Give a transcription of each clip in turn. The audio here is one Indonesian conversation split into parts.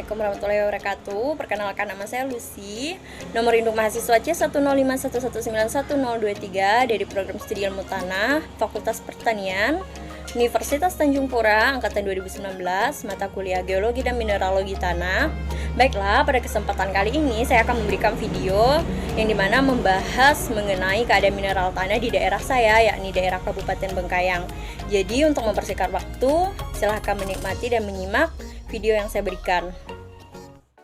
Assalamualaikum warahmatullahi wabarakatuh. Perkenalkan, nama saya Lucy. Nomor induk mahasiswa C10511911023 dari program studi ilmu tanah, Fakultas Pertanian, Universitas Tanjung Pura, angkatan 2019, mata kuliah Geologi dan Mineralogi Tanah. Baiklah, pada kesempatan kali ini saya akan memberikan video yang dimana membahas mengenai keadaan mineral tanah di daerah saya, yakni daerah Kabupaten Bengkayang. Jadi untuk mempersingkat waktu, silahkan menikmati dan menyimak video yang saya berikan.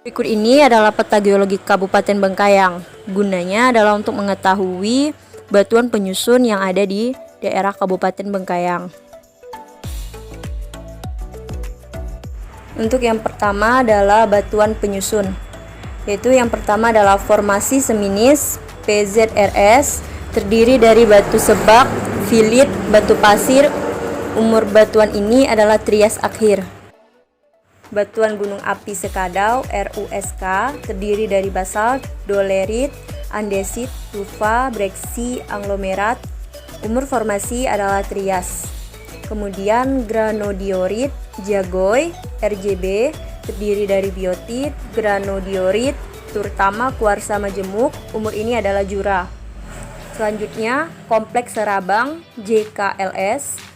Berikut ini adalah peta geologi Kabupaten Bengkayang. Gunanya adalah untuk mengetahui batuan penyusun yang ada di daerah Kabupaten Bengkayang. Untuk yang pertama adalah batuan penyusun, yaitu yang pertama adalah formasi seminis PZRS, terdiri dari batu sebak, filit, batu pasir. Umur batuan ini adalah Trias akhir. Batuan gunung api Sekadau RUSK, terdiri dari basalt, dolerit, andesit, tufa, breksi, aglomerat. Umur formasi adalah Trias. Kemudian granodiorit Jagoy RJB, terdiri dari biotit, granodiorit, terutama kuarsa majemuk. Umur ini adalah Jura. Selanjutnya kompleks Serabang JKLS,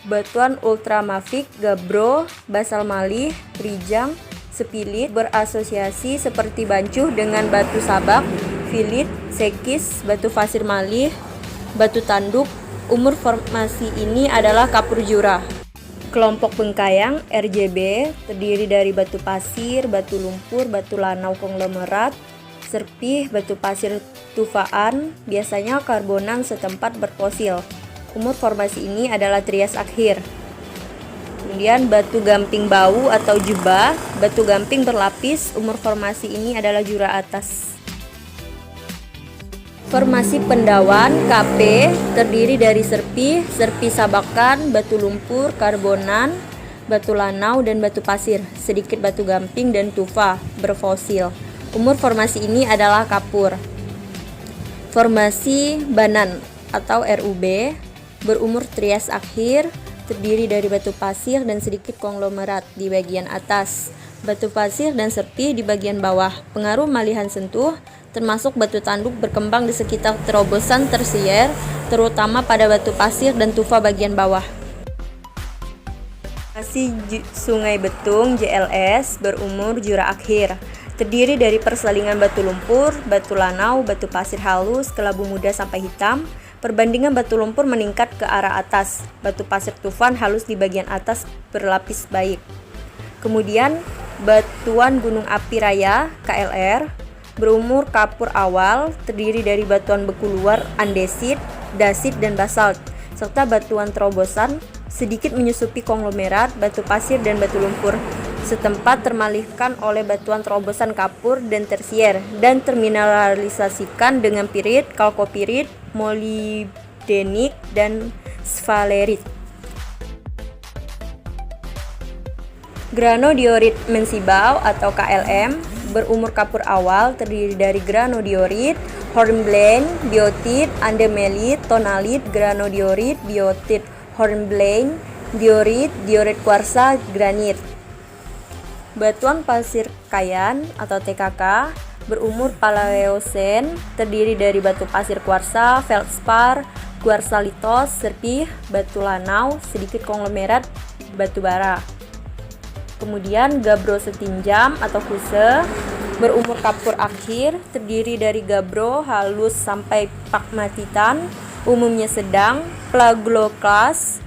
batuan ultramafik Gabbro, basal malih, rijang, sepilit, berasosiasi seperti bancuh dengan batu sabak, filit, sekis, batu pasir malih, batu tanduk. Umur formasi ini adalah kapur Jura. Kelompok Bengkayang RJB, terdiri dari batu pasir, batu lumpur, batu lanau konglomerat, serpih, batu pasir tufaan, biasanya karbonan setempat berfosil. Umur formasi ini adalah Trias akhir. Kemudian batu gamping bau atau jubah, batu gamping berlapis. Umur formasi ini adalah Jura atas. Formasi Pendawan KP, terdiri dari serpih, serpih sabakan, batu lumpur, karbonan, batu lanau, dan batu pasir. Sedikit batu gamping dan tufa berfosil. Umur formasi ini adalah kapur. Formasi Banan atau RUB, berumur Trias akhir, terdiri dari batu pasir dan sedikit konglomerat di bagian atas, batu pasir dan serpih di bagian bawah. Pengaruh malihan sentuh, termasuk batu tanduk, berkembang di sekitar terobosan tersier, terutama pada batu pasir dan tufa bagian bawah. Formasi Sungai Betung JLS, berumur Jura akhir, terdiri dari persalingan batu lumpur, batu lanau, batu pasir halus, kelabu muda sampai hitam. Perbandingan batu lumpur meningkat ke arah atas, batu pasir tufan halus di bagian atas berlapis baik. Kemudian batuan Gunung Api Raya KLR, berumur kapur awal, terdiri dari batuan beku luar andesit, dasit, dan basalt, serta batuan terobosan sedikit menyusupi konglomerat, batu pasir, dan batu lumpur setempat termalihkan oleh batuan terobosan kapur dan tersier, dan termineralisasikan dengan pirit, kalkopirit, molybdenik, dan sfalerit. Granodiorit Mensibau atau KLM, berumur kapur awal, terdiri dari granodiorit, hornblende, biotit, andemelit, tonalit, granodiorit, biotit, hornblende, diorit, diorit kuarsa, granit. Batuan pasir Kayan atau TKK, berumur Paleosen, terdiri dari batu pasir kuarsa, feldspar, kuarsalitos, serpih, batu lanau, sedikit konglomerat, batu bara. Kemudian Gabbro Setinjam atau Kuse, berumur kapur akhir, terdiri dari gabbro halus sampai pegmatitan, umumnya sedang, plagloklas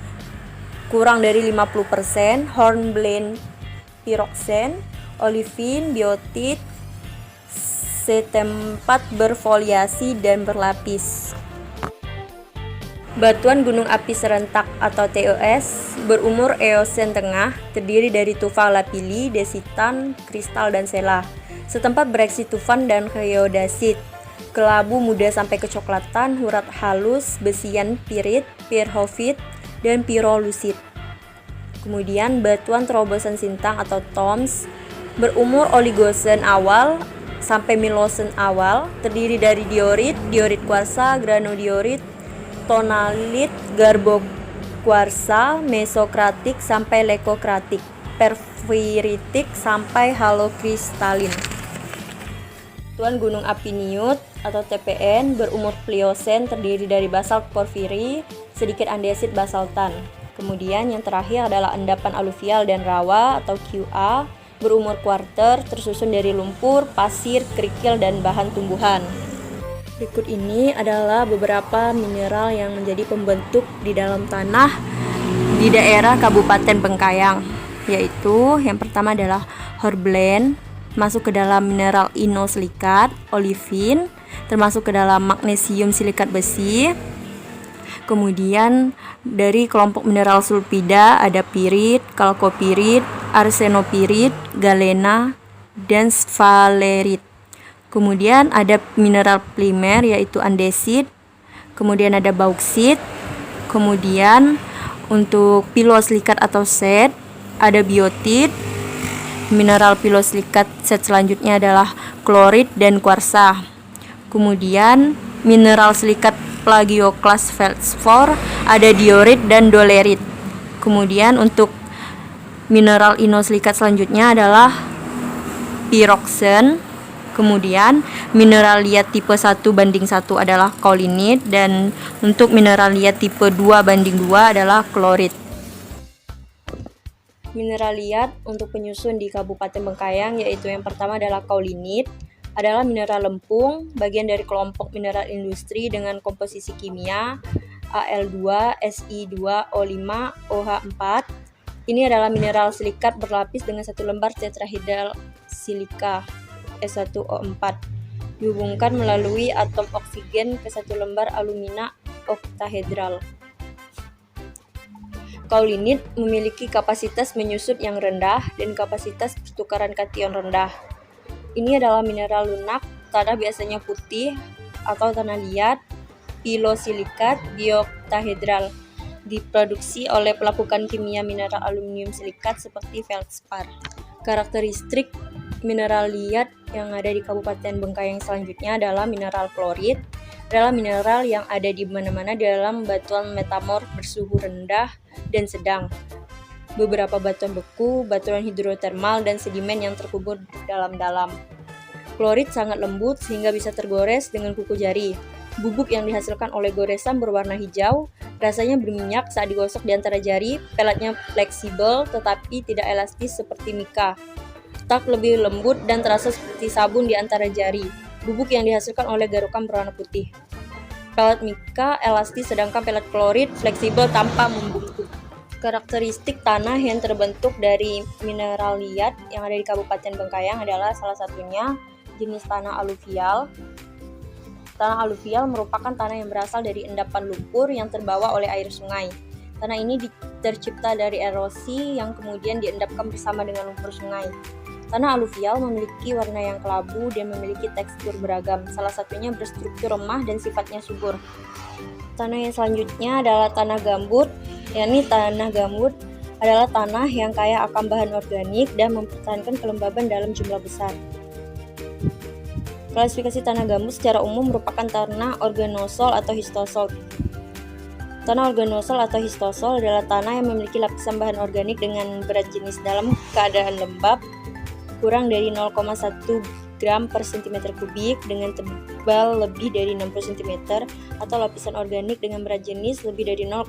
kurang dari 50%, hornblende, piroksen, olivin, biotit, setempat berfoliasi dan berlapis. Batuan Gunung Api Serentak atau TOS, berumur Eosen tengah, terdiri dari tufa lapilli, desitan, kristal, dan sela. Setempat bereaksi tufan dan geodasit. Kelabu muda sampai kecoklatan, hurat halus, besian pirit, pirhofit, dan pirolusit. Kemudian batuan terobosan Sintang atau TOMS, berumur Oligosen awal sampai Milosen awal, terdiri dari diorit, diorit kuarsa, granodiorit, tonalit, garbo kuarsa, mesokratik sampai lekokratik. perfiritik sampai halokristalin. Batuan gunung api Niut atau TPN berumur Pliocene terdiri dari basalt porfiri, sedikit andesit basaltan. Kemudian yang terakhir adalah endapan aluvial dan rawa atau QA berumur kuarter tersusun dari lumpur, pasir, kerikil, dan bahan tumbuhan. Berikut ini adalah beberapa mineral yang menjadi pembentuk di dalam tanah di daerah Kabupaten Bengkayang, yaitu yang pertama adalah hornblende, masuk ke dalam mineral inosilikat, olivin, termasuk ke dalam magnesium silikat besi. Kemudian dari kelompok mineral sulfida ada pirit, kalkopirit, arsenopirit, galena, dan sphalerit. Kemudian ada mineral primer yaitu andesit, kemudian ada bauksit, kemudian untuk pilosilikat atau set ada biotit, mineral pilosilikat set selanjutnya adalah klorit dan kuarsa. Kemudian mineral silikat plagioklas feldspaur ada diorit dan dolerit. Kemudian untuk mineral inosilikat selanjutnya adalah piroksen. Kemudian mineral liat tipe 1:1 adalah kaulinit, dan untuk mineral liat tipe 2:2 adalah klorit. Mineral liat untuk penyusun di Kabupaten Bengkayang yaitu yang pertama adalah kaulinit, adalah mineral lempung, bagian dari kelompok mineral industri dengan komposisi kimia Al2, Si2O5, OH4. Ini adalah mineral silikat berlapis dengan satu lembar tetrahedral silika S1O4 dihubungkan melalui atom oksigen ke satu lembar alumina oktahedral. Kaulinit memiliki kapasitas menyusut yang rendah dan kapasitas pertukaran kation rendah. Ini adalah mineral lunak, tanah biasanya putih atau tanah liat, pilosilikat dioktahedral, diproduksi oleh pelapukan kimia mineral aluminium silikat seperti feldspar. Karakteristik mineral liat yang ada di Kabupaten Bengkayang selanjutnya adalah mineral klorit, adalah mineral yang ada di mana-mana dalam batuan metamorf bersuhu rendah dan sedang. Beberapa batuan beku, batuan hidrotermal, dan sedimen yang terkubur dalam-dalam. Klorit sangat lembut sehingga bisa tergores dengan kuku jari. Bubuk yang dihasilkan oleh goresan berwarna hijau, rasanya berminyak saat digosok di antara jari, pelatnya fleksibel tetapi tidak elastis seperti mika. Tak lebih lembut dan terasa seperti sabun di antara jari. Bubuk yang dihasilkan oleh garukan berwarna putih. Pelat mika elastis sedangkan pelat klorit fleksibel tanpa membungkuk. Karakteristik tanah yang terbentuk dari mineral liat yang ada di Kabupaten Bengkayang adalah salah satunya jenis tanah aluvial. Tanah aluvial merupakan tanah yang berasal dari endapan lumpur yang terbawa oleh air sungai. Tanah ini tercipta dari erosi yang kemudian diendapkan bersama dengan lumpur sungai. Tanah aluvial memiliki warna yang kelabu dan memiliki tekstur beragam, salah satunya berstruktur remah dan sifatnya subur. Tanah yang selanjutnya adalah tanah gambut, yakni tanah gambut adalah tanah yang kaya akan bahan organik dan mempertahankan kelembaban dalam jumlah besar. Klasifikasi tanah gambut secara umum merupakan tanah organosol atau histosol. Tanah organosol atau histosol adalah tanah yang memiliki lapisan bahan organik dengan berat jenis dalam keadaan lembab kurang dari 0,1 gram per cm kubik dengan tebal lebih dari 60 cm atau lapisan organik dengan berat jenis lebih dari 0,1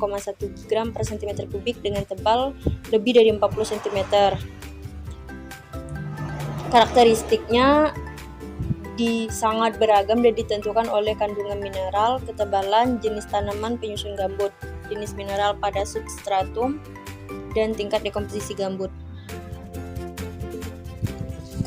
gram per cm kubik dengan tebal lebih dari 40 cm. Karakteristiknya sangat beragam dan ditentukan oleh kandungan mineral, ketebalan, jenis tanaman penyusun gambut, jenis mineral pada substratum, dan tingkat dekomposisi gambut.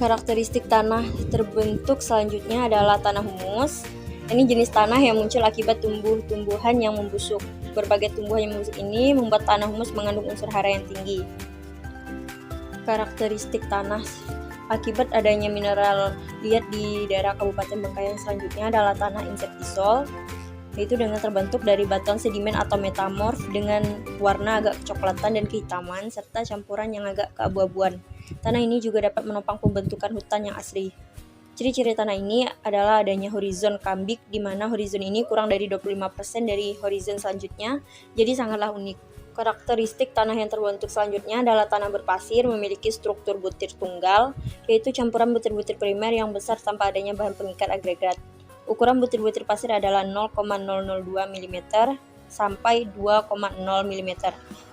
Karakteristik tanah terbentuk selanjutnya adalah tanah humus. Ini jenis tanah yang muncul akibat tumbuh-tumbuhan yang membusuk. Berbagai tumbuhan yang membusuk ini membuat tanah humus mengandung unsur hara yang tinggi. Karakteristik tanah akibat adanya mineral liat di daerah Kabupaten Bengkayang selanjutnya adalah tanah insektisol, yaitu dengan terbentuk dari batuan sedimen atau metamorf dengan warna agak kecoklatan dan kehitaman serta campuran yang agak keabu-abuan. Tanah ini juga dapat menopang pembentukan hutan yang asri. Ciri-ciri tanah ini adalah adanya horizon kambik, di mana horizon ini kurang dari 25% dari horizon selanjutnya, jadi sangatlah unik. Karakteristik tanah yang terbentuk selanjutnya adalah tanah berpasir memiliki struktur butir tunggal, yaitu campuran butir-butir primer yang besar tanpa adanya bahan pengikat agregat. Ukuran butir-butir pasir adalah 0,002 mm sampai 2,0 mm.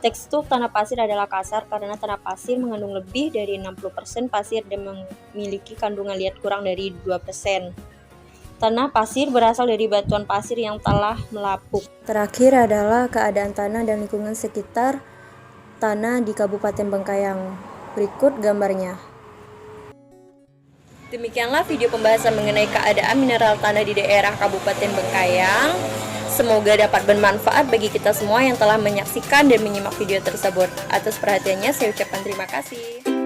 Tekstur tanah pasir adalah kasar karena tanah pasir mengandung lebih dari 60% pasir dan memiliki kandungan liat kurang dari 2%. Tanah pasir berasal dari batuan pasir yang telah melapuk. Terakhir adalah keadaan tanah dan lingkungan sekitar tanah di Kabupaten Bengkayang. Berikut gambarnya. Demikianlah video pembahasan mengenai keadaan mineral tanah di daerah Kabupaten Bengkayang. Semoga dapat bermanfaat bagi kita semua yang telah menyaksikan dan menyimak video tersebut. Atas perhatiannya saya ucapkan terima kasih.